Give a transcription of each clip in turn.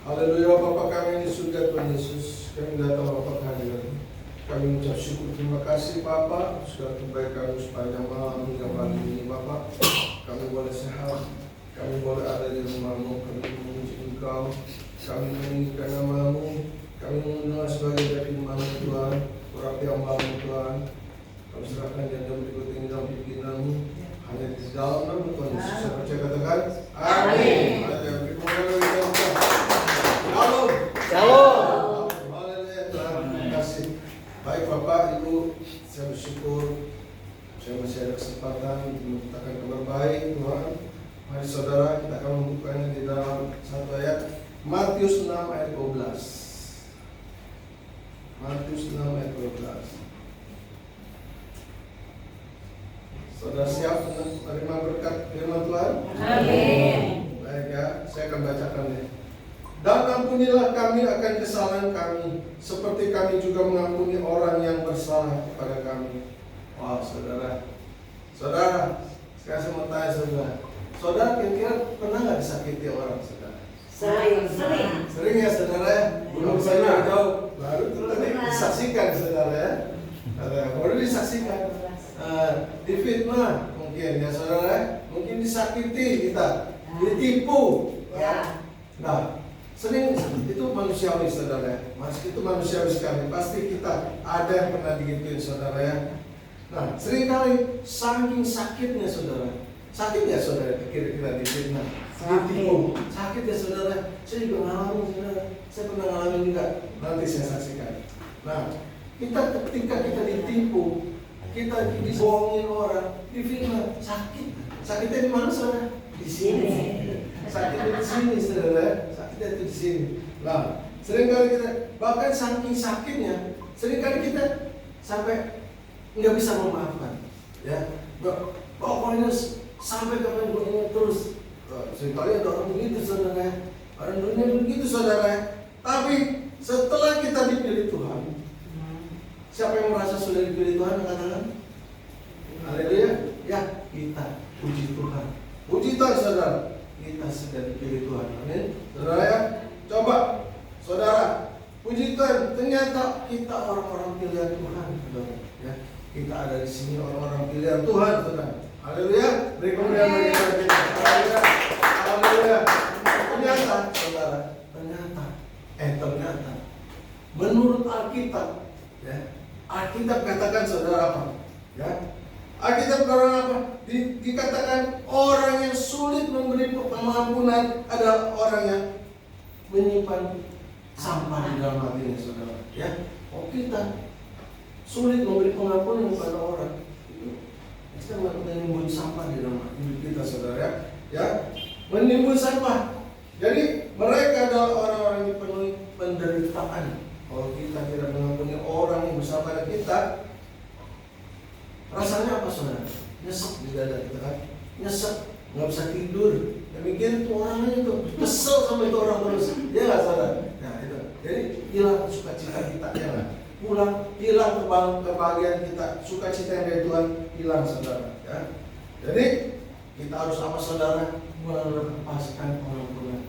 Haleluya. Bapa kami di surga, Tuhan Yesus, kami datang Bapa kehadiran. Kami mengucap syukur, terima kasih Bapa sudah kebaikan sepanjang malam hingga pagi ini Bapa. Kami boleh sehat, kami boleh ada di rumah-Mu, kami memuji Engkau, kami meninggikan nama-Mu, kami mengenal sebagai firman-Mu Tuhan, urapi hamba-Mu Tuhan. Kami serahkan yang berikut ini dalam pimpinanmu, hanya di dalam nama Tuhan Yesus. Saya percaya, katakan amin. Shalom. Shalom. Haleluya Tuhan, terima kasih. Baik Bapak, Ibu, saya bersyukur saya masih ada kesempatan untuk memberitakan kabar baik Tuhan. Mari saudara, kita akan membukanya di dalam satu ayat Matius 6 ayat 12. Matius 6 ayat 12. Saudara siap menerima berkat firman Tuhan? Amin. Baik ya, saya akan bacakan ya. Dan ampunilah kami akan kesalahan kami, seperti kami juga mengampuni orang yang bersalah kepada kami. Wah, saudara, sekarang saya mau tanya saudara, kira-kira pernah nggak disakiti orang, saudara? Sering ya, saudara ya? Belum saya jauh, baru itu tadi disaksikan, saudara ya? Baru disaksikan. Difitnah mungkin ya, saudara, mungkin disakiti kita, ditipu. Nah, sering itu manusiawi, saudara. Itu manusiawi sekali. Pasti kita ada yang pernah digituin, saudara ya. Nah, seringkali saking sakitnya, saudara. Sakit ya, saudara? Kira-kira difitnah, ditipu. Sakit ya, saudara. Saya juga ngalamin, saudara. Saya pernah ngalamin juga. Nanti saya saksikan. Nah, ketika kita ditipu, kita dibohongin orang, difitnah, sakit. Sakitnya di mana, saudara? Di sini. Sakitnya di sini, saudara. Sakitnya itu di sini. Nah, seringkali kita bahkan saking sakitnya, seringkali kita sampai nggak bisa memaafkan. Ya, pokoknya sampai kapan gue ingat terus. Seringkali ada orang begitu, saudara. Orang dunia begitu, saudara. Tapi setelah kita dipilih Tuhan, siapa yang merasa sudah dipilih Tuhan, katakan haleluya. Ya, kita puji Tuhan. Puji Tuhan, saudara. Kita sudah dipilih Tuhan. Amin. Saudara ya, coba saudara, puji Tuhan. Ternyata kita orang-orang pilihan Tuhan, saudara. Ya, kita ada di sini orang-orang pilihan Tuhan, saudara. Haleluya. Beri kemuliaan bagi kita. Haleluya. Haleluya. Ternyata, saudara, ternyata menurut Alkitab, ya, Alkitab katakan, saudara, apa? Ya, Alkitab katakan apa? Dikatakan orang yang sulit memberi pengampunan adalah orang yang menyimpan sampah di dalam hatinya, saudara. Ya, kita sulit memberi pengampunan kepada orang, kita menimbun sampah di dalam hidup kita, saudara. Ya, menimbun sampah. Jadi mereka adalah orang-orang yang penuh penderitaan. Kalau kita tidak mengampuni orang yang bersama pada kita, rasanya apa, saudara? Nyesek di dada kita kan? Nyesek, nggak bisa tidur. Demikian tuh orangnya tuh kesel sama itu orang terus. Ya nggak, saudara? Nah itu. Jadi hilang sukacita kita, ya nggak? Hilang kebahagiaan kita, sukacita yang dari Tuhan hilang, saudara. Ya. Jadi kita harus apa, saudara? Melepaskan pengampunan.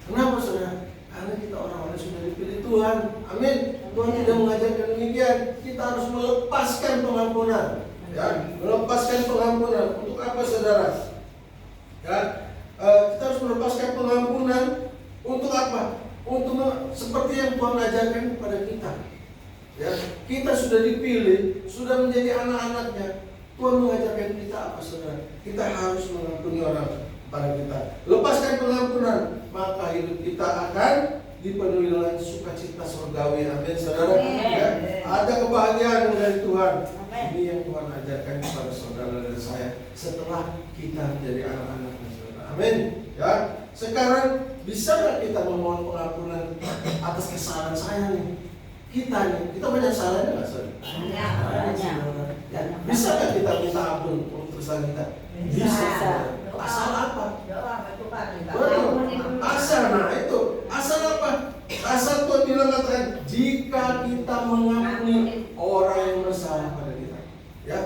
Kenapa, saudara? Karena kita orang-orang sudah dipilih Tuhan. Amin. Tuhan tidak mengajarkan demikian. Kita harus melepaskan pengampunan. Ya, melepaskan pengampunan. Untuk apa, saudara? Ya, kita harus melepaskan pengampunan untuk apa? Untuk seperti yang Tuhan ajarkan kepada kita. Ya, kita sudah dipilih, sudah menjadi anak-anaknya. Tuhan mengajarkan kita apa, saudara? Kita harus mengampuni orang pada kita. Lepaskan pengampunan, maka hidup kita akan dipenuhi dengan sukacita surgawi. Amin, saudara. Ya, ada kebahagiaan dari Tuhan. Ini yang Tuhan ajarkan kepada saudara dan saya setelah kita menjadi anak-anaknya, saudara. Amin. Ya, sekarang bisa nggak kita memohon pengampunan atas kesalahan saya nih? Kita banyak salahnya nggak, saudara? Banyak. Ya, bisa nggak kita minta ampun untuk kesalahan kita? Bisa. Asal apa? Asal, nah itu. Asal apa? Asal Tuhan bilang, katakan, jika kita mengampuni orang yang bersalah pada kita. Ya,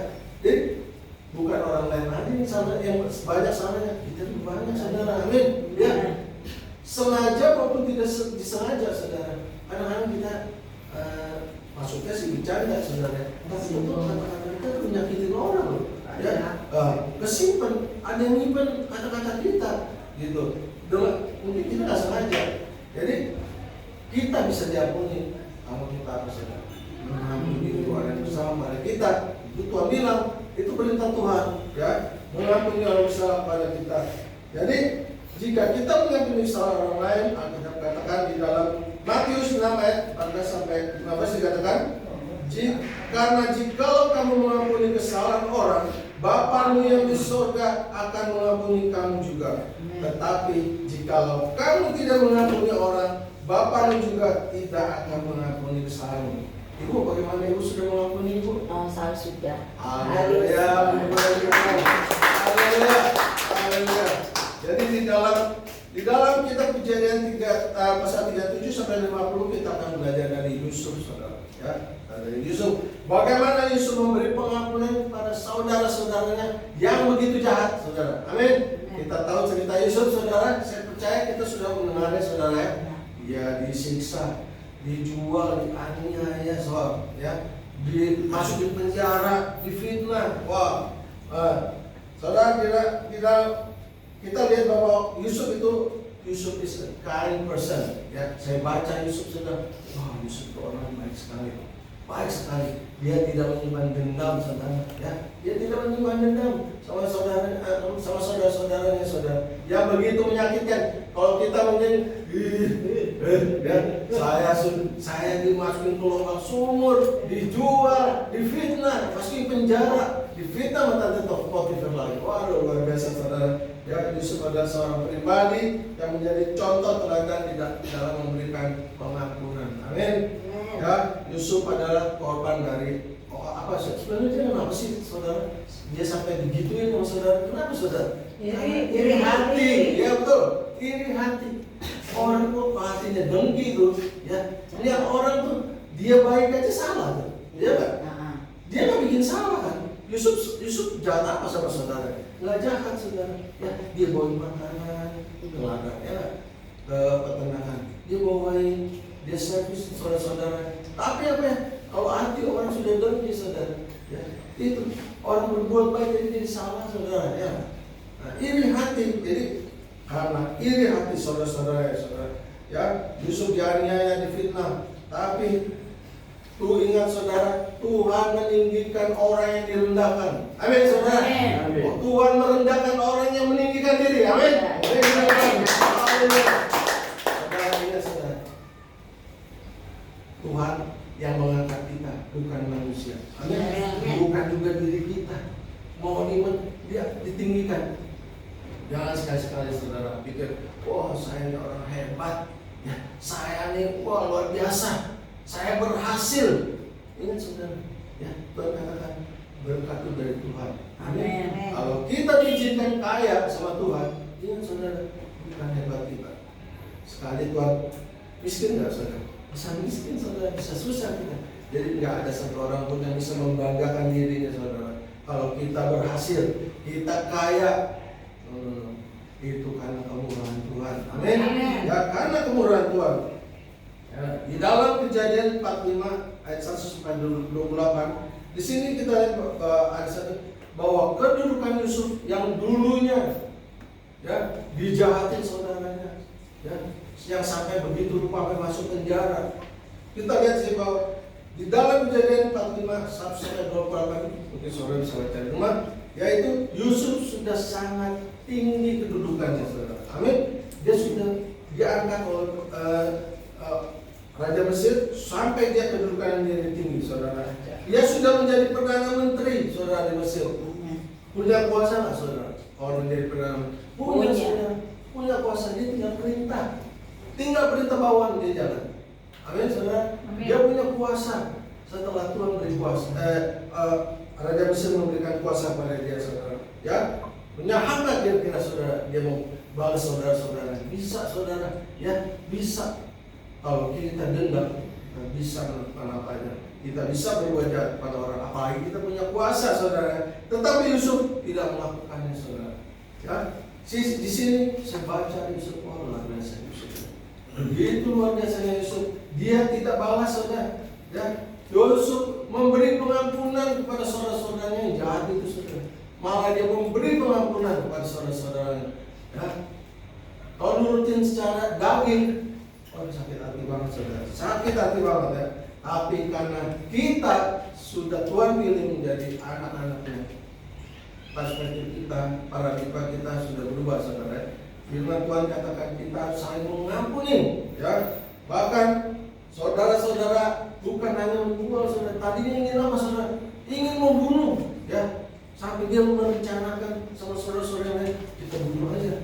jadi bukan orang lain aja yang salah, yang banyak salahnya. Kita banyak, saudara. Amin. Ya. walaupun tidak disengaja, saudara. Kadang-kadang kita maksudnya sih bercanda, saudara. Tapi itu kata-kata kita menyakitin orang loh. Ya, kesimpan, ada yang nyimpan kata-kata kita, gitu. Mungkin kita nggak sengaja. Jadi kita bisa diampuni kalau kita apa saudara? Mengampuni orang yang bersalah pada kita. Itu Tuhan bilang, itu perintah Tuhan, ya, mengampuni orang bersalah pada kita. Jadi jika kita mengampuni salah orang lain, Alkitab katakan di dalam Matius 6 ayat 14 sampai 15 dikatakan, karena jikalau kamu mengampuni kesalahan orang, Bapamu yang di surga akan mengampuni kamu juga. Tetapi jikalau kamu tidak mengampuni orang, Bapamu juga tidak akan mengampuni kesalahanmu. Ibu, bagaimana ibu sudah mengampuni ibu? Oh, saya sudah. Haleluya, haleluya, haleluya. Jadi di dalam kitab Kejadian 3 pasal 37 sampai 50 kita akan belajar dari Yusuf, saudara. Ya, dari Yusuf. Bagaimana Yusuf memberi pengampunan kepada saudara-saudaranya yang begitu jahat, saudara. Amin. Kita tahu cerita Yusuf, saudara. Saya percaya kita sudah mendengarnya, saudara. Dia disiksa, dijual, dianiaya, soal, ya, dimasukin penjara, difitnah. Wah, saudara, kita lihat bahwa Yusuf is a kind person. Ya, saya baca Yusuf sudah, wah, Yusuf itu orang baik sekali. Baik sekali. Dia tidak menyimpan dendam, saudara. Ya, dia tidak menyimpan dendam sama saudara-saudaranya, saudara. Yang begitu menyakitkan. Kalau kita mungkin, ya, saya dimasukin ke lubang sumur, dijual, difitnah, masukin penjara, difitnah sama tante Potifar lagi. Waduh, luar biasa, saudara. Ya, Yusuf adalah seorang pribadi yang menjadi contoh teladan di dalam memberikan pengampunan. Amin. Ya, Yusuf adalah korban dari apa sih? Sebenarnya dia kenapa sih, saudara? Dia sampai digituin sama saudara. Kenapa, saudara? Iri hati. Ya, betul. Iri hati. Orang tuh hatinya dengki tuh, ya. Lihat orang tuh, dia baik aja salah tuh. Iya kan? Dia nggak bikin salah kan? Yusuf jahat apa sama saudara? Nggak jahat, saudara. Ya, dia bawain makanan ke ladang, ya, ke peternakan. Dia bawain, dia servis saudara-saudara. Tapi apa ya? Kalau hati orang sudah dengki, saudara, ya, itu orang berbuat baik jadi salah, saudara. Ya, nah, iri hati. Jadi karena iri hati saudara-saudara, ya, Yusuf dianiaya, difitnah. Tapi tuh ingat, saudara, Tuhan meninggikan orang yang direndahkan. Amin, saudara. Amin. Oh, Tuhan merendahkan orang yang meninggikan diri. Amin. Amin. Saudara, ingat, saudara, Tuhan yang mengangkat kita, bukan manusia. Amin. Bukan juga diri kita. Mohon dia ditinggikan. Jangan sekali-sekali, saudara, pikir, wah, saya ini orang hebat, ya, saya ini wah luar biasa, saya berhasil. Ingat, saudara, ya, Tuhan katakan berkat itu dari Tuhan. Amin. Kalau kita diizinkan kaya sama Tuhan, ingat, saudara, bukan hebat kita. Sekali Tuhan miskin nggak, saudara? Bisa miskin, saudara, bisa susah kita. Jadi nggak ada satu orang pun yang bisa membanggakan dirinya, saudara. Kalau kita berhasil, kita kaya, itu karena kemurahan Tuhan. Amin. Ya, karena kemurahan Tuhan. Ya, di dalam Kejadian 45 ayat 1 sampai 28, di sini kita lihat bahwa kedudukan Yusuf yang dulunya, ya, dijahatin saudaranya, ya, yang sampai begitu rupa sampai masuk penjara. Kita lihat sih bahwa di dalam Kejadian 45 1 sampai 28, mungkin saudara bisa baca di rumah, yaitu Yusuf sudah sangat tinggi kedudukannya, saudara. Amin. Dia sudah diangkat oleh Raja Mesir sampai dia kedudukan yang tinggi, saudara. Dia sudah menjadi perdana menteri, saudara, di Mesir. Punya kuasa nggak, saudara? Orang menjadi perdana menteri. Punya, saudara. Punya kuasa, dia tinggal perintah bawahan dia jalan. Amin, saudara. Amin. Dia punya kuasa setelah Tuhan beri kuasa. Raja Mesir memberikan kuasa pada dia, saudara. Ya. Punya hak nggak kira-kira, saudara, dia mau balas saudara-saudara? Bisa, saudara, ya, bisa. Kalau kita dendam, kita bisa melakukan apa aja. Kita bisa berbuat jahat pada orang, apalagi kita punya kuasa, saudara. Tetapi Yusuf tidak melakukannya, saudara. Ya, di sini saya baca Yusuf, luar biasa Yusuf. Begitu luar biasanya Yusuf. Dia tidak balas, saudara. Ya, Yusuf memberi pengampunan kepada saudara-saudaranya yang jahat itu, saudara. Malah dia memberi pengampunan kepada saudara-saudaranya. Ya, kalau nurutin secara daging, sakit hati banget, saudara. Sakit hati banget ya. Tapi karena kita sudah Tuhan pilih menjadi anak-anaknya, perspektif kita, paradigma kita sudah berubah, saudara. Firman Tuhan katakan kita harus saling mengampuni, ya. Bahkan saudara-saudara bukan hanya membunuh, saudara. Tadinya ingin apa, saudara? Ingin membunuh, ya. Sampai dia merencanakan sama saudara-saudara lain, kita bunuh aja.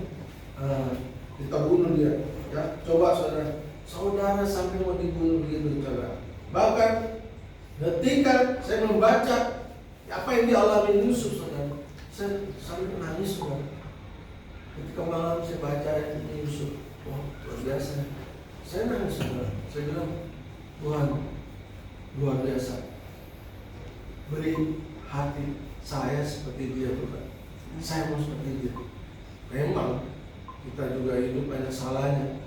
Kita bunuh dia, ya. Coba saudara sampai mau dibunuh gitu, saudara. Bahkan ketika saya membaca apa yang dialami Yusuf, saudara, saya sampai menangis, saudara. Ketika malam saya baca ini Yusuf, oh luar biasa. Saya nangis, saudara. Saya bilang, Tuhan luar biasa. Beri hati saya seperti dia, Tuhan. Saya mau seperti dia. Memang kita juga hidup banyak salahnya.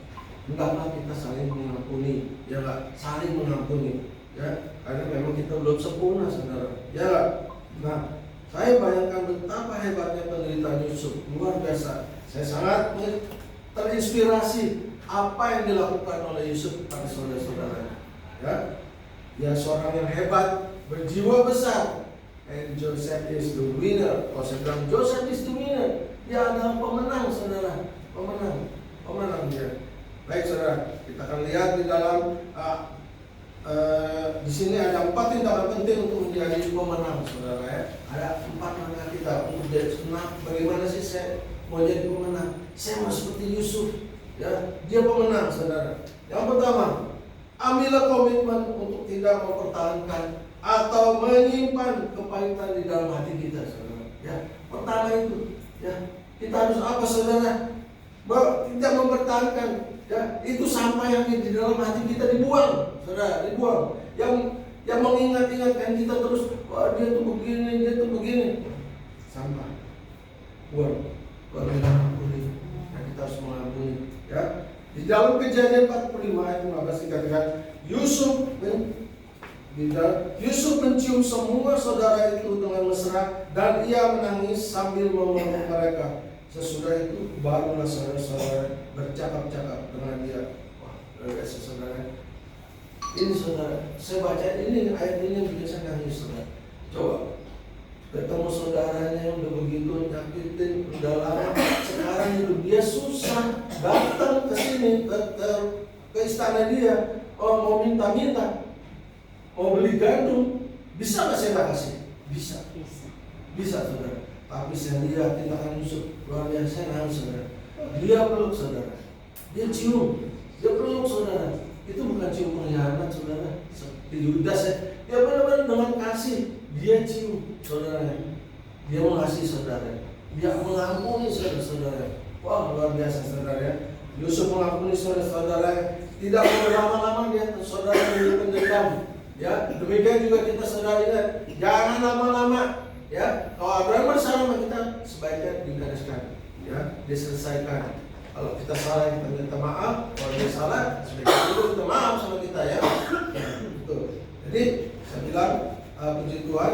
Hendaklah kita saling mengampuni, ya enggak? Saling mengampuni, ya. Karena memang kita belum sempurna, saudara. Ya enggak? Nah, saya bayangkan betapa hebatnya penderitaan Yusuf, luar biasa. Saya sangat terinspirasi apa yang dilakukan oleh Yusuf pada saudara-saudara. Ya, dia seorang yang hebat, berjiwa besar. And Joseph is the winner. Kalau saya bilang Joseph is the winner, dia adalah pemenang, saudara. Pemenang dia. Baik, saudara, kita akan lihat di dalam di sini ada 4 tindakan penting untuk menjadi pemenang, saudara. Ya. Ada 4 langkah kita untuk jadi pemenang. Bagaimana sih saya mau jadi pemenang? Saya mau seperti Yusuf, ya. Dia pemenang, saudara. Yang pertama, ambillah komitmen untuk tidak mempertahankan atau menyimpan kepahitan di dalam hati kita, saudara. Ya, pertama itu, ya, kita harus apa, saudara? Tidak mempertahankan, ya, itu sampah yang di dalam hati kita dibuang, saudara, dibuang. Yang mengingat-ingatkan kita terus, wah dia tuh begini, sampah, buang. Kalau kita mengampuni, ya, kita harus mengampuni, ya. Di dalam Kejadian 45 ayat 15 dikatakan Yusuf mencium semua saudara itu dengan mesra dan ia menangis sambil memeluk mereka. Sesudah itu barulah saudara-saudara bercakap-cakap dengan dia. Wah, luar biasa, saudara. Ini, saudara, saya baca ini ayat ini yang bikin saya nangis, saudara. Coba ketemu saudaranya yang udah begitu nyakitin, udah lama, sekarang itu dia susah datang ke sini, ke istana dia, mau minta-minta, mau beli gandum, bisa nggak saya nggak kasih? Bisa, saudara. Tapi saya lihat tindakan Yusuf luar biasa, nangis, saudara. Dia peluk, saudara. Dia cium, dia peluk, saudara. Itu bukan cium pengkhianat, saudara. Seperti Yudas, ya. Dia benar-benar dengan kasih. Dia cium, saudara. Dia mengasihi, saudara. Dia mengampuni, saudara. Wah, luar biasa, saudara. Yusuf mengampuni saudara. Tidak berlama-lama dia, saudara, menyimpan dendam. Ya, demikian juga kita, saudara, ingat, jangan lama-lama. Ya, kalau Abraham bersalah sama kita, sebaiknya digariskan, ya, diselesaikan. Kalau kita salah, kita minta maaf. Kalau dia salah, sebaiknya dulu kita maaf sama kita, ya. Betul. Jadi saya bilang, puji Tuhan.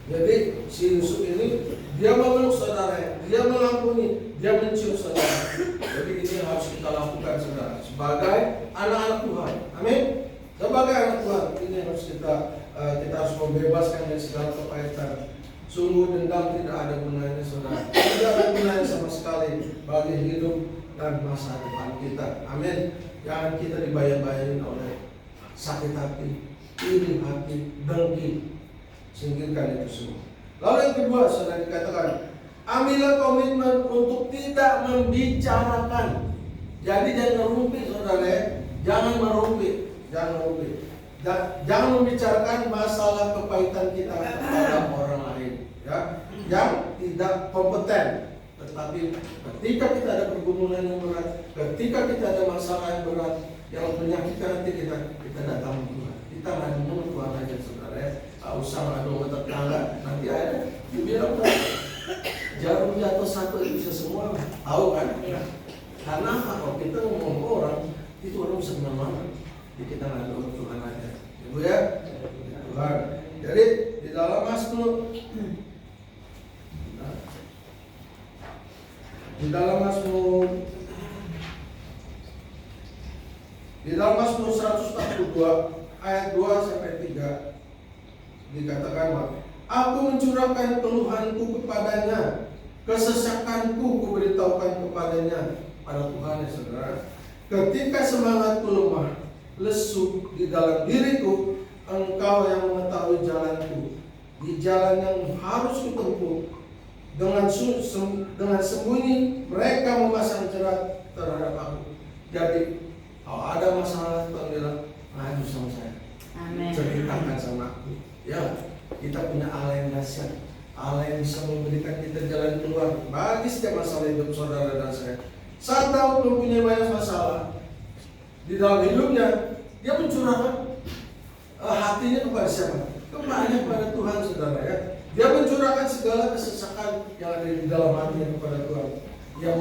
Jadi si Yusuf ini dia memeluk saudara, dia mengampuni, dia mencium saudara. Jadi ini yang harus kita lakukan, saudara, sebagai anak-anak Tuhan. Amin. Sebagai anak Tuhan, ini harus kita harus membebaskan dari segala kepahitan. Sungguh dendam tidak ada gunanya, saudara. Tidak ada gunanya sama sekali bagi hidup dan masa depan kita. Amin. Jangan kita dibayar-bayarin oleh sakit hati, iri hati, dengki. Singkirkan itu semua. Lalu yang kedua, saudara, dikatakan ambillah komitmen untuk tidak membicarakan. Jadi jangan merumpi, saudara. Jangan merumpi. Jangan membicarakan masalah kepahitan kita kepada orang lain, ya, yang tidak kompeten. Tetapi ketika kita ada pergumulan yang berat, ketika kita ada masalah yang berat yang menyakitkan hati kita datang ke Tuhan. Kita ngadu ke Tuhan aja, saudara. Tak usah ngadu ke tetangga. Nanti ada dibilang jarum jatuh satu itu bisa semua. Tahu kan? Karena kalau kita ngomong ke orang, belum senang banget. Jadi kita ngadu ke Tuhan aja. Ibu ya, Tuhan. Jadi di dalam Mazmur, di dalam Mazmur 142 ayat 2 sampai 3 dikatakan, aku mencurahkan keluhanku kepadanya, kesesakanku kuberitahukan kepadanya. Pada Tuhan ya saudara, ketika semangatku lemah, lesu di dalam diriku, Engkau yang mengetahui jalanku, di jalan yang harus kutempuh. Dengan sembunyi mereka memasang jerat terhadap aku. Jadi kalau ada masalah, Tuhan bilang, ngadu sama saya, Amin. ceritakan sama aku. Ya, kita punya Allah yang dahsyat, Allah yang bisa memberikan kita jalan keluar bagi setiap masalah hidup saudara dan saya. Saat Daud mempunyai banyak masalah di dalam hidupnya, dia mencurahkan hatinya kepada siapa? Kepada Tuhan, saudara ya. Dia mencurahkan segala kesesakan yang ada di dalam hatinya kepada Tuhan. Dia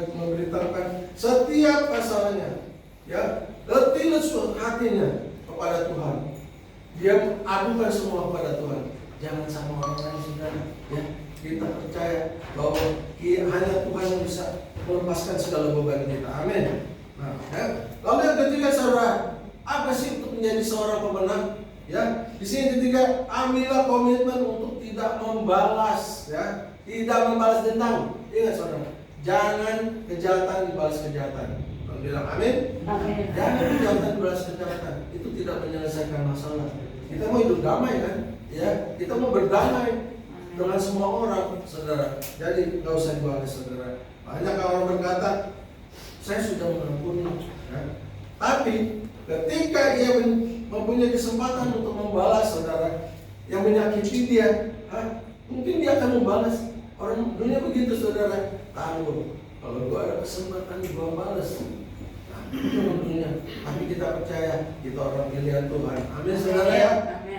memberitahukan setiap masalahnya, ya, letih lesu hatinya kepada Tuhan. Dia adukan semua kepada Tuhan. Jangan sama orang lain, saudara. Ya, kita percaya bahwa hanya Tuhan yang bisa melepaskan segala beban kita. Amin. Nah, ya. Lalu yang ketiga, saudara, apa sih untuk menjadi seorang pemenang? Ya, di sini ketiga, ambillah komitmen untuk tidak membalas, ya, tidak membalas dendam. Ingat saudara, jangan kejahatan dibalas kejahatan. Kalau bilang amin. Amin. Jangan kejahatan dibalas kejahatan. Itu tidak menyelesaikan masalah. Kita mau hidup damai kan? Ya, kita mau berdamai dengan semua orang, saudara. Jadi nggak usah dibalas, saudara. Banyak orang berkata, saya sudah mengampuni, ya. Tapi ketika ia mempunyai kesempatan untuk membalas saudara yang menyakiti dia, mungkin dia akan membalas. Orang dunia begitu, saudara. Tangguh, kalau gua ada kesempatan gua balas. Nah, itu dunia. Tapi kita percaya kita orang pilihan Tuhan. Amin, saudara ya.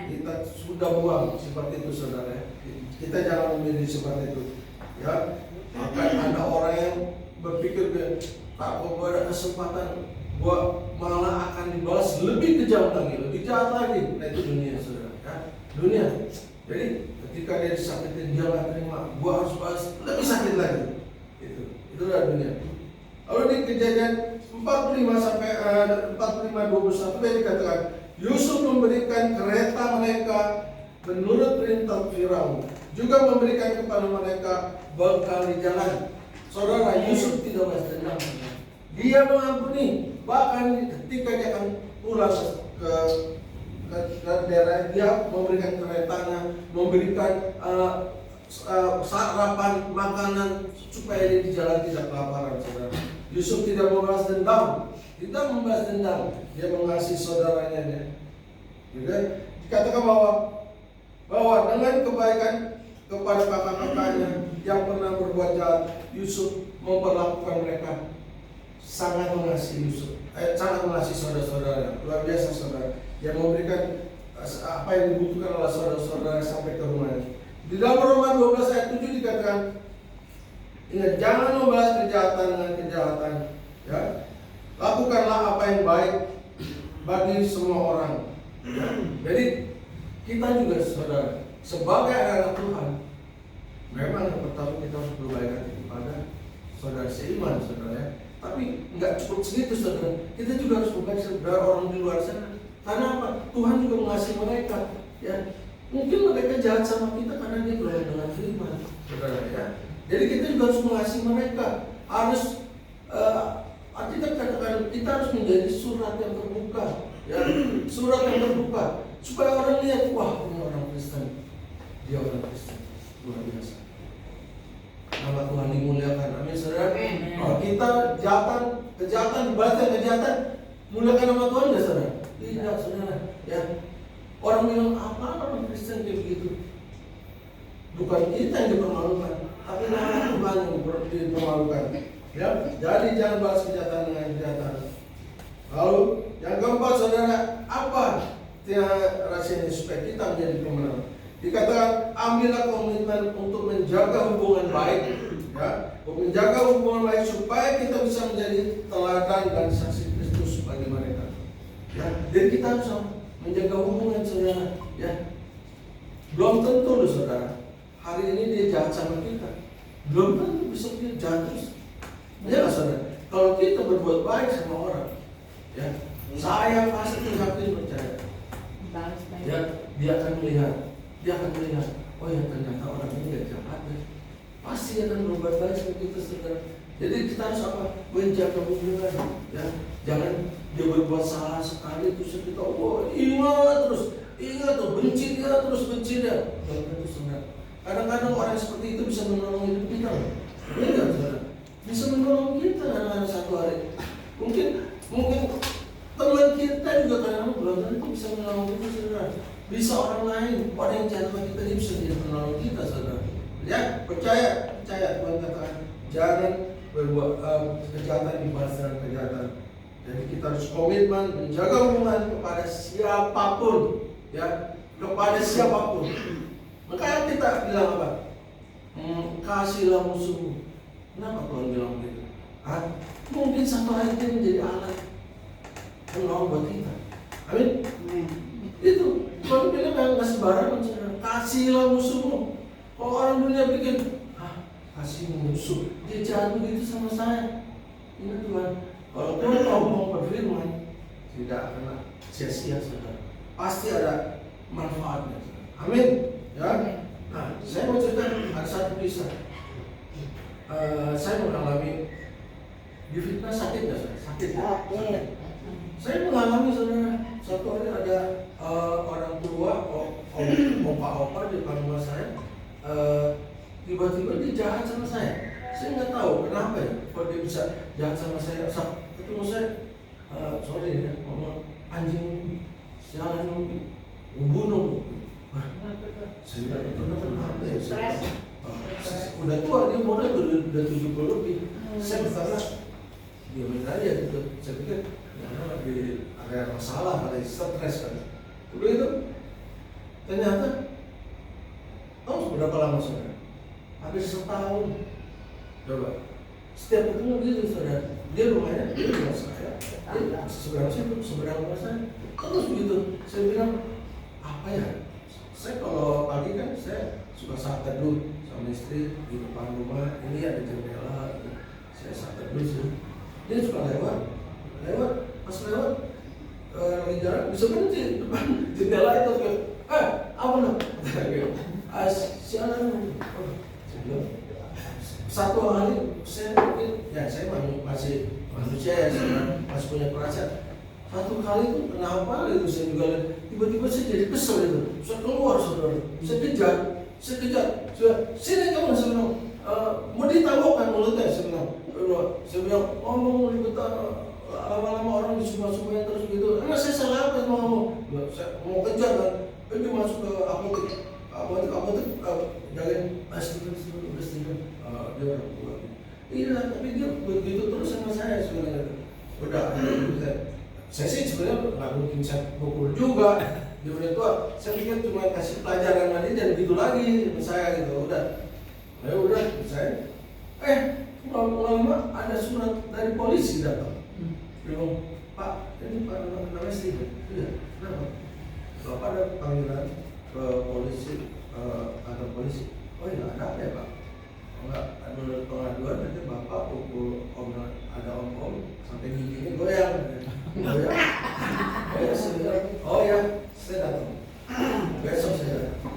Kita sudah buang seperti itu, saudara. Kita jangan memilih seperti itu. Ya, maka ada orang yang berpikir, kalau gua ada kesempatan, gua malah akan dibalas lebih kejam lagi, lebih jahat lagi. Nah, itu dunia, saudara. Ya, dunia. Jadi ketika dia disakitin, dia nggak terima, gua harus balas lebih sakit lagi. Itulah dunia. Lalu di Kejadian 45 sampai 45:21 dia dikatakan, Yusuf memberikan kereta mereka menurut perintah Firaun, juga memberikan kepada mereka bekal di jalan. Saudara, Yusuf tidak balas dendam. Dia mengampuni, bahkan ketika dia akan pulang ke daerah, dia memberikan keretanya, memberikan sarapan, makanan supaya dia di jalan tidak kelaparan, saudara. Yusuf tidak membalas dendam, dia mengasihi saudaranya. Dikatakan bahwa dengan kebaikan kepada kakak-kakaknya yang pernah berbuat jahat, Yusuf memperlakukan mereka sangat mengasihi sangat mengasihi saudara-saudara. Luar biasa, saudara. Dia memberikan apa yang dibutuhkan oleh saudara-saudara sampai ke rumahnya. Di dalam Roma 12 ayat 7 dikatakan, ingat, jangan membalas kejahatan dengan kejahatan, ya. Lakukanlah apa yang baik bagi semua orang, ya. Jadi kita juga, saudara, sebagai anak Tuhan, memang yang pertama kita harus berbaik hati kepada saudara seiman, saudara, ya. Tapi nggak cukup segitu, saudara. Kita juga harus berbaik saudara orang di luar sana. Karena apa? Tuhan juga mengasihi mereka, ya. Mungkin mereka jahat sama kita karena dia belum dengan firman, saudara, ya. Jadi kita juga harus mengasihi mereka. Harus kita katakan, kita harus menjadi surat yang terbuka, ya. Surat yang terbuka supaya orang lihat, wah, ini orang Kristen, dia orang Kristen, luar biasa. Nama Tuhan dimuliakan, amin, saudara. Kalau kita kejahatan dibalas kejahatan, muliakan nama Tuhan, ya, saudara. Tidak, saudara, ya. Orang bilang, apa orang Kristen kayak begitu? Bukan kita yang dipermalukan, tapi nama Tuhan yang dipermalukan. Ya, jadi jangan balas kejahatan dengan kejahatan. Lalu yang keempat, saudara, apa rahasianya supaya kita menjadi pemenang? Dikatakan, ambillah komitmen untuk menjaga hubungan baik, ya, untuk menjaga hubungan baik supaya kita bisa menjadi teladan dan saksi Kristus bagi mereka. Ya, dan kita harus menjaga hubungan saudara. Ya, belum tentu loh saudara. Hari ini dia jahat sama kita, belum tentu besok dia jahat terus. Ya nggak saudara. Kalau kita berbuat baik sama orang, ya, saya pasti yakin percaya. Ya, dia akan melihat, oh ya ternyata orang ini gak jahat ya. Pasti akan berbuat baik sama kita saudara. Jadi kita harus apa? Menjaga hubungan, ya. Jangan dia berbuat salah sekali terus kita, oh ingat terus benci dia. Belum tentu saudara. Kadang-kadang orang seperti itu bisa menolong hidup kita, enggak saudara? Bisa menolong kita kadang-kadang satu hari. Mungkin teman kita juga kadang-kadang belum tentu bisa menolong kita saudara. Bisa orang lain, orang yang jahat sama kita dia bisa jadi menolong kita saudara. Ya, percaya Tuhan katakan jangan berbuat kejahatan dibalas dengan kejahatan. Jadi kita harus komitmen menjaga hubungan kepada siapapun, ya, kepada siapapun. Maka kita bilang apa? Kasihlah musuhmu. Kenapa Tuhan bilang begitu? Mungkin satu hari itu menjadi alat penolong buat kita. Amin. Itu Tuhan bilang nggak sembarangan. Kasihlah musuhmu. Kalau orang dunia bikin, kasih musuh, dia jahat begitu sama saya. Ini Tuhan. Kalau Tuhan ngomong berfirman, tidak akan sia-sia saudara. Pasti ada manfaatnya. Amin. Ya. Nah, saya mau cerita ada satu kisah. Saya mengalami difitnah sakit nggak saudara? Sakit. Saya mengalami saudara. Satu hari ada orang tua, opa di depan rumah saya. Tiba-tiba dia jahat sama saya. Saya nggak tahu kenapa ya. Kok dia bisa jahat sama saya? Ketemu saya, sorry ya, ngomong anjing sialan membunuh. Saya bilang kenapa ya? Udah tua dia modal udah 70 lebih. Saya bertanya, dia aja gitu. Saya pikir ada masalah, ada stres kan. Udah itu ternyata tahu berapa lama saudara? Hampir setahun. Coba. Setiap ketemu gitu saudara. Dia rumahnya, dia rumah saya. Dia seberang rumah saya. Terus begitu. Saya bilang, apa ya? Saya kalau pagi kan saya suka saat teduh sama istri di depan rumah. Ini ada jendela. Saya saat teduh sih. Dia suka lewat. Pas lewat lagi jalan bisa berhenti depan jendela itu kayak, apa lo? Sialan. Satu hari saya mungkin, ya saya masih manusia ya, saya masih punya perasaan. Satu kali itu kenapa itu saya juga tiba-tiba saya jadi kesel itu. Saya keluar saudara, saya kejar. Sini kamu saya bilang, mau ditabokkan mulutnya saya bilang, ngomong ribet lama-lama orang di semua terus gitu. Emang saya salah apa sama kamu? Saya mau kejar kan, dia masuk ke apotek jagain pastikan dia orang tua. Iya, tapi dia begitu terus sama saya sebenarnya. Udah, saya sih sebenarnya nggak mungkin saya pukul juga. Dia udah tua, saya pikir cuma kasih pelajaran aja dan gitu lagi sama saya gitu. Udah saya. Lama ada surat dari polisi datang. Bilang, Pak, ini Pak namanya Steven. Iya, kenapa? Bapak ada panggilan ke polisi, kantor polisi. Oh iya, ada apa ya Pak? Enggak, menurut pengaduan nanti Bapak pukul ada om sampai giginya goyang. Oh ya, saya datang. Besok saya datang.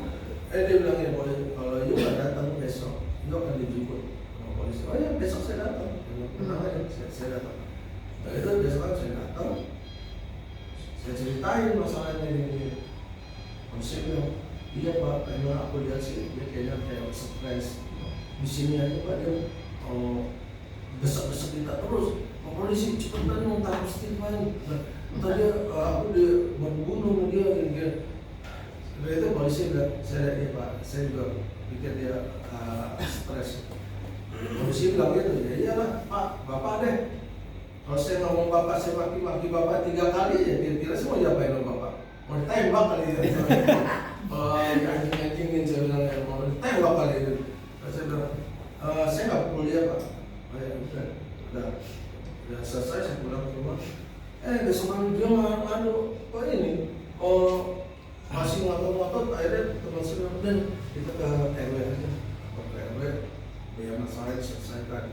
Dia bilang ya, kalau you nggak datang besok, you akan dijemput sama polisi. Oh ya, besok saya datang. Tenang aja, saya datang. Nah itu besok saya datang. Saya ceritain masalahnya ini. Polisi bilang, iya Pak, emang aku lihat sih dia kayaknya kayak stres. Di sini aja Pak dia besok-besok kita terus. Polisi cepetan mau taruh Steven. Tadi aku dia membunuh dia. Dari itu polisi bilang, iya Pak, saya juga pikir dia stres. Polisi bilang gitu, ya iyalah Pak, Bapak deh. Kalau saya ngomong Bapak, saya maki Bapak 3 kali ya, kira-kira saya mau diapain sama Bapak? Mau ditembak kali ya. Anjing-anjingin saya bilang, mau ditembak kali itu. Saya bilang, saya nggak kuliah Pak. Oh ya udah selesai saya pulang ke rumah. Besok dia oh ini, masih ngotot-ngotot, akhirnya teman saya bilang, kita ke RW aja, ke RW, biar masalahnya diselesaikan.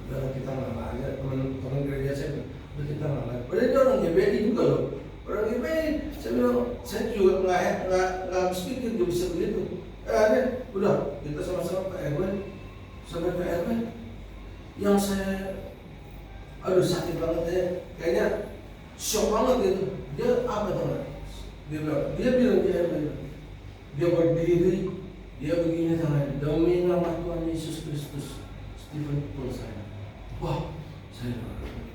Udah kita nggak nanya, teman gereja saya bilang, udah kita nggak nanya. Padahal dia orang GBI juga loh, orang GBI. Saya bilang, saya juga nggak habis pikir dia bisa begitu. Akhirnya, udah kita sama-sama ke RW, sampai ke RW, yang saya, aduh sakit banget ya, kayaknya shock banget gitu. Dia apa tuh? Dia bilang dia berdiri, dia begini tangannya, demi nama Tuhan Yesus Kristus, Stephen pukul saya. Wah,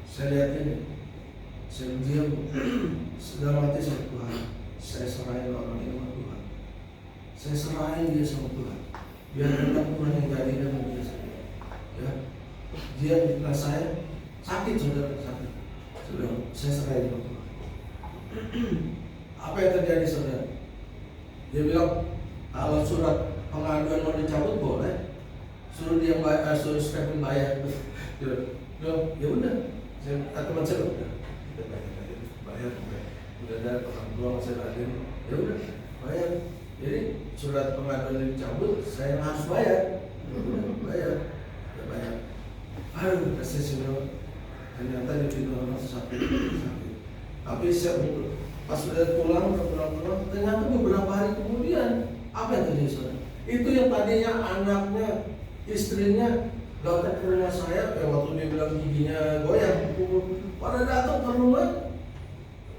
saya lihat ini, saya diam, dalam hati saya, Tuhan, saya serahin orang ini sama Tuhan, saya serahin dia sama Tuhan, biar kehendak Tuhan yang jadi dengan dia saja. Ya, dia fitnah saya, sakit saudara, sakit. Saya serahin sama Tuhan. Apa yang terjadi saudara? Dia bilang kalau surat pengaduan mau dicabut boleh, suruh dia bayar, suruh Stephen bayar. Ya udah, teman saya udah bayar, udah ada orang tua saya hadir, ya udah bayar. Jadi surat pengaduan dicabut, saya harus bayar, bayar. Aduh, kasih sudah ternyata di pintu orang sakit. Tapi saya pas sudah pulang, ternyata beberapa hari kemudian apa yang terjadi saudara? Itu yang tadinya anaknya, istrinya datang ke rumah saya, waktu dia bilang giginya goyang, pada datang ke rumah,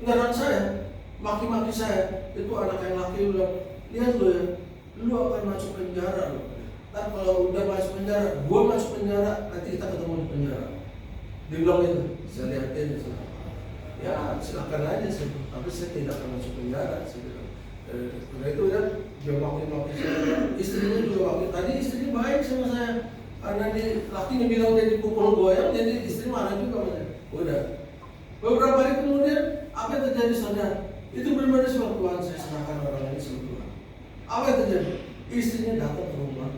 nyerang saya, maki-maki saya. Itu anak yang laki bilang, lihat lo ya, lu akan masuk penjara lo. Ntar kalau udah masuk penjara, gua masuk penjara, nanti kita ketemu di penjara. Dia bilang itu, saya lihatin saudara. Ya silakan aja sih, tapi saya tidak akan masuk penjara. Karena itu ya, dia maki-maki saya. Istrinya juga maki. Tadi istrinya baik sama saya, karena lakinya bilang dia dipukul goyang, jadi istri marah juga sama saya. Udah. Beberapa hari kemudian, apa yang terjadi saudara? Itu benar-benar sebab Tuhan, saya serahkan orang ini sama Tuhan. Apa yang terjadi? Istrinya datang ke rumah.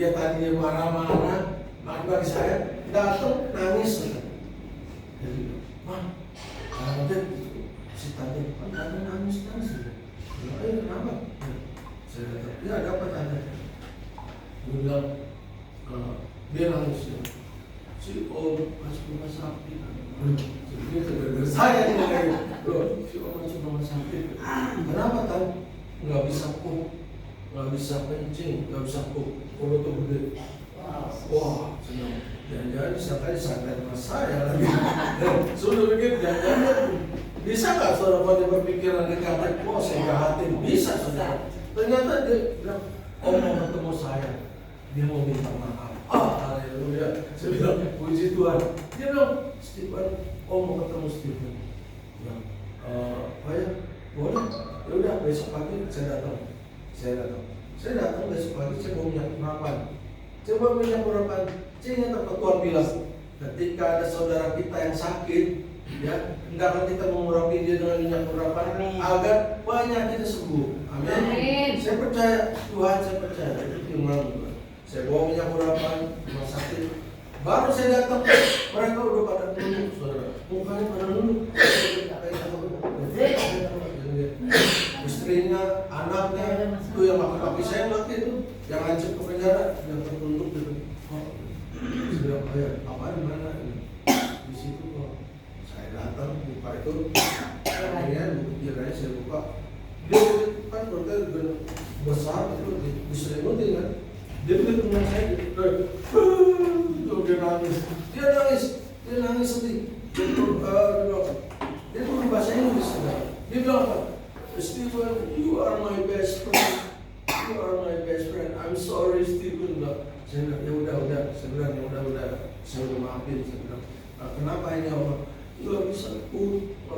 Dia tadinya marah-marah, maki-maki saya, datang nangis saudara. Jadi, ada si tante, tante nangis. Kenapa? Saya kata, ya ada apa tante? Dia bilang, dia nangis ya. Si Om masuk rumah sakit. Ini gara-gara saya nih, si Om masuk rumah sakit. Kenapa tante? Nggak bisa pup, nggak bisa kencing, nggak bisa pup, perut tuh gede. Wah, senang. Jangan-jangan disangka sama saya lagi. Sudah begitu, jangan-jangan bisa nggak saudara pada berpikiran dikatakan, wah saya jahatin, bisa saudara. Ternyata dia bilang, Om mau ketemu saya, dia mau minta maaf. Haleluya. Saya bilang, puji Tuhan. Dia bilang, Stephen, Om mau ketemu Stephen. Ya, ya, boleh. Ya udah, besok pagi saya datang. Saya datang besok pagi, saya mau minyak urapan. Coba minyak urapan. Saya ingat apa Tuhan bilang, ketika ada saudara kita yang sakit, ya, hendaklah kita mengurapi dia dengan minyak urapan agar banyak kita sembuh. Amin. Saya percaya Tuhan, saya percaya itu firman Tuhan. Saya bawa minyak urapan rumah sakit. Baru saya datang, mereka udah pada nunduk, saudara. Mukanya pada nunduk. Istrinya, anaknya, itu yang laki-laki saya laki itu, yang ngancam ke penjara, yang tertunduk gitu. Sudah bayar, apa di mana ini? Di situ kok. Saya datang buka itu, akhirnya buku kiranya saya buka. Dia kan berarti besar itu diselimuti kan. Dia begitu dengan saya gitu. Dia nangis sedih. Dia tuh bahasa Inggris. Dia bilang apa? Stephen, you are my best friend. You are my best friend. I'm sorry, Stephen. Saya bilang, ya udah. Saya bilang, ya udah. Saya udah maafin. Saya bilang, kenapa ini Allah? Nggak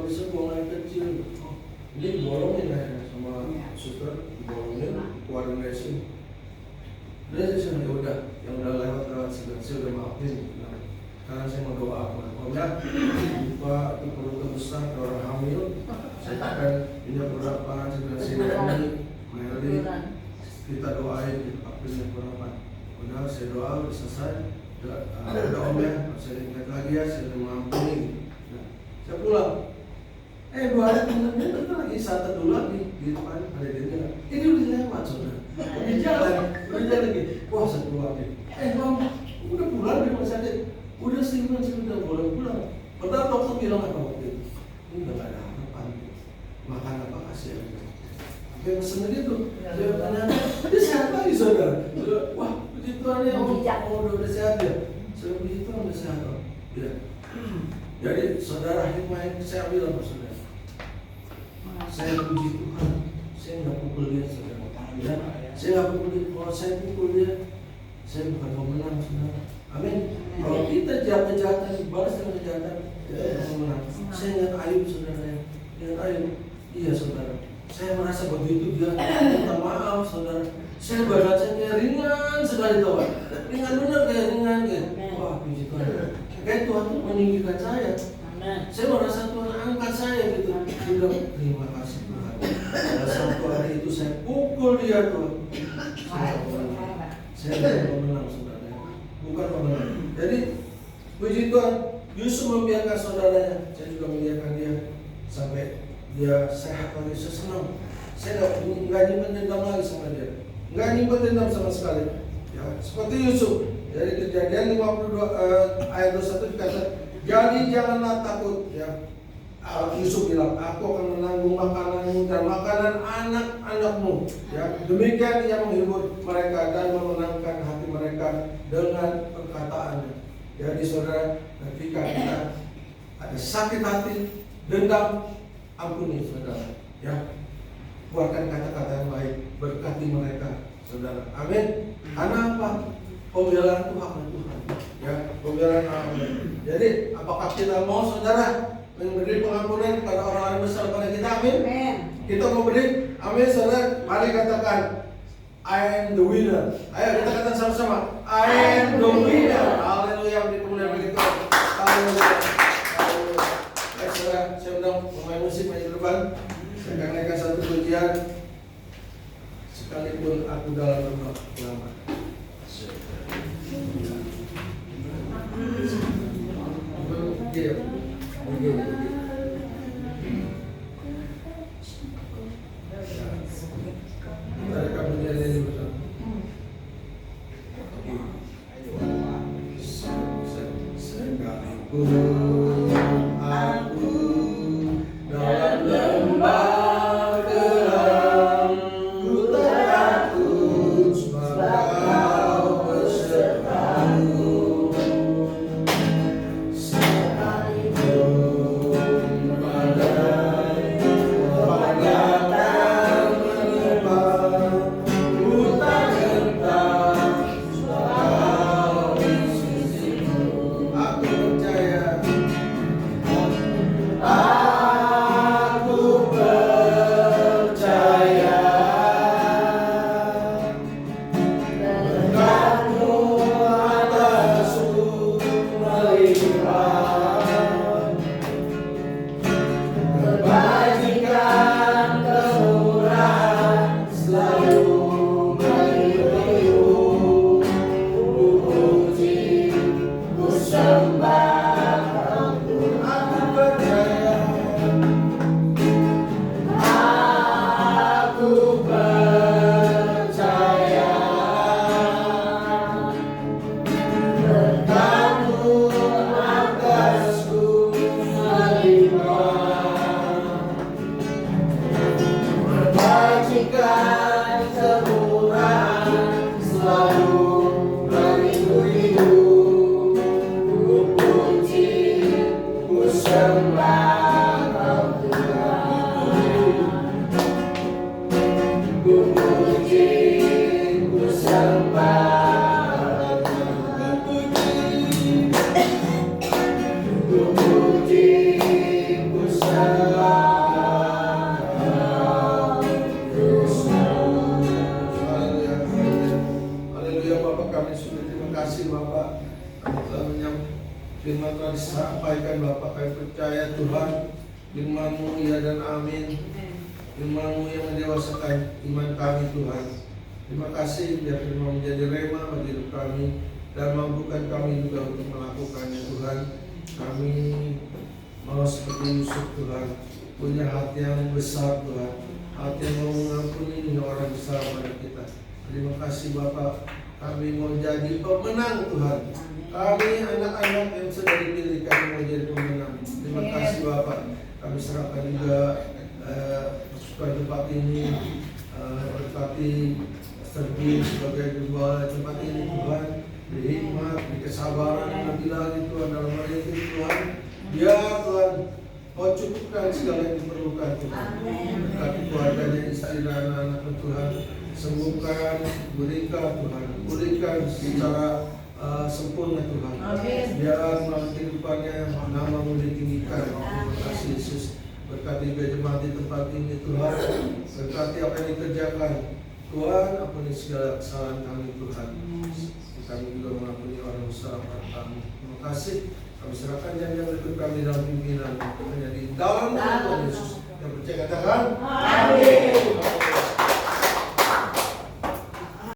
bisa buang air kecil. Ini dibolongin aja sama suster, dibolongin, keluarin dari sini. Udah saya bilang, ya udah, yang udah lewat saya udah maafin. Sekarang saya mau doa, pokoknya lupa itu perlu besar ke orang hamil. Saya akan minyak urapan, saya Meli, kita doain kita pakai minyak urapan. Udah saya doa, udah selesai. Udah Om ya, saya ingat lagi ya, saya udah mengampuni. Saya pulang. 2 hari kemudian kita lagi santai dulu lagi di depan ada dia. Ini udah lewat saudara. Udah jalan lagi. Wah saya keluar nih. Bang, udah pulang dari rumah sakit. Udah sebulan sudah boleh pulang. Padahal dokter bilang apa waktu itu? Ini udah gak ada harapan. Makan apa kasih aja. Kayak pesen gitu. Dia tanya, dia sehat lagi saudara. Wah puji Tuhan ya. Udah sehat ya. Saya puji Tuhan udah sehat. Ya. Jadi saudara hikmah yang saya bilang saudara. Saya puji Tuhan. Saya nggak pukul dia saudara. Ya. Saya nggak pukul dia. Kalau saya pukul dia, saya bukan pemenang saudara. Amin. Kalau kita kejahatan, balas dengan kejahatan, kita menang. Saya ingat Ayub saudara ya. Ingat Ayub. Iya saudara. Saya merasa begitu dia minta maaf saudara. Saya bacanya ringan sekali Tuhan. Ringan benar kayak ringan gitu. Wah puji Tuhan. Kayak Tuhan tuh meninggikan saya. Saya merasa Tuhan angkat saya gitu. Dia bilang terima kasih Tuhan. Pada satu hari itu saya pukul dia Tuhan. Saya bukan menang saudara. Bukan pemenang. Jadi puji Tuhan, Yusuf membiarkan saudaranya, saya juga membiarkan dia sampai dia sehat lagi. Saya senang. Saya nggak nyimpen dendam lagi sama dia, nggak nyimpen dendam sama sekali. Ya, seperti Yusuf. Dari Kejadian 52 ayat 21 dikata, jadi janganlah takut. Ya, Yusuf bilang, aku akan menanggung makananmu dan makanan anak-anakmu. Ya, demikian ia menghibur mereka dan memenangkan hati mereka dengan perkataannya. Jadi saudara, ketika kita ada sakit hati, dendam, ampuni saudara. Ya, keluarkan kata-kata yang baik, berkati mereka, saudara. Amin. Karena apa? Pembelaan itu haknya Tuhan. Ya, pembelaan haknya. Jadi, apakah kita mau saudara memberi pengampunan kepada orang-orang besar pada kita? Amin. Kita mau beri, amin saudara. Mari katakan, I am the winner. Ayo kita katakan sama-sama, I am the winner. Haleluya, di kemuliaan bagi Tuhan. Haleluya. Baik saudara, saya undang pemain musik maju depan. Saya akan naikkan satu pujian. Sekalipun aku dalam rumah lama. Kita akan menjadi bersama. Sekalipun aku dalam lembah gelap, ku tak takut sebab Kau besertaku. Sekalipun badai datang menerpa, ku tak gentar sebab Kau di sisiku. Aku percaya. Aku percaya berkat-Mu atasku melimpah, kebajikan kemurahan selalu mengikutiku. Ku puji, ku sembah Tuhan. Aku percaya. Aku percaya berkat-Mu atasku melimpah, kebajikan kemurahan selalu mengikutiku. Ku puji, ku sembah Tuhan. Ku puji, ku sembah Tuhan. Ku puji, ku sembah Tuhan. Haleluya, haleluya Bapak, kami sudah terima kasih Bapak. Kami telah menyampaikan firman telah disampaikan Bapak. Kami percaya Tuhan, firman-Mu ya dan amin. Firman-Mu yang mendewasakan iman kami Tuhan. Terima kasih biar firman menjadi rema bagi hidup kami dan mampukan kami juga untuk melakukannya Tuhan. Kami mau seperti Yusuf Tuhan, punya hati yang besar Tuhan, hati yang mau mengampuni orang besar pada kita. Terima kasih Bapak, kami mau jadi pemenang Tuhan. Kami anak-anak yang sudah dipilih, kami mau jadi pemenang. Terima kasih Bapak. Kami serahkan juga pasukan tempat ini, berkati Sergi sebagai gembala tempat ini Tuhan. Beri hikmat, beri kesabaran yang lebih lagi Tuhan dalam hal ini Tuhan. Biar Tuhan Kau cukupkan segala yang diperlukan Tuhan. Berkati keluarganya, istri dan anak-anak Tuhan. Sembuhkan, berikan Tuhan, pulihkan secara sempurna Tuhan. Biar melalui kehidupannya nama-Mu ditinggikan. Terima kasih Yesus. Berkati jemaat di tempat ini Tuhan. Berkati apa yang dikerjakan Tuhan, ampuni segala kesalahan kami Tuhan. Kami juga mengampuni orang besar kami. Terima kasih. Kami serahkan janji berikut kami dalam pimpinan. Hanya di dalam nama Tuhan Yesus yang percaya katakan. Amin.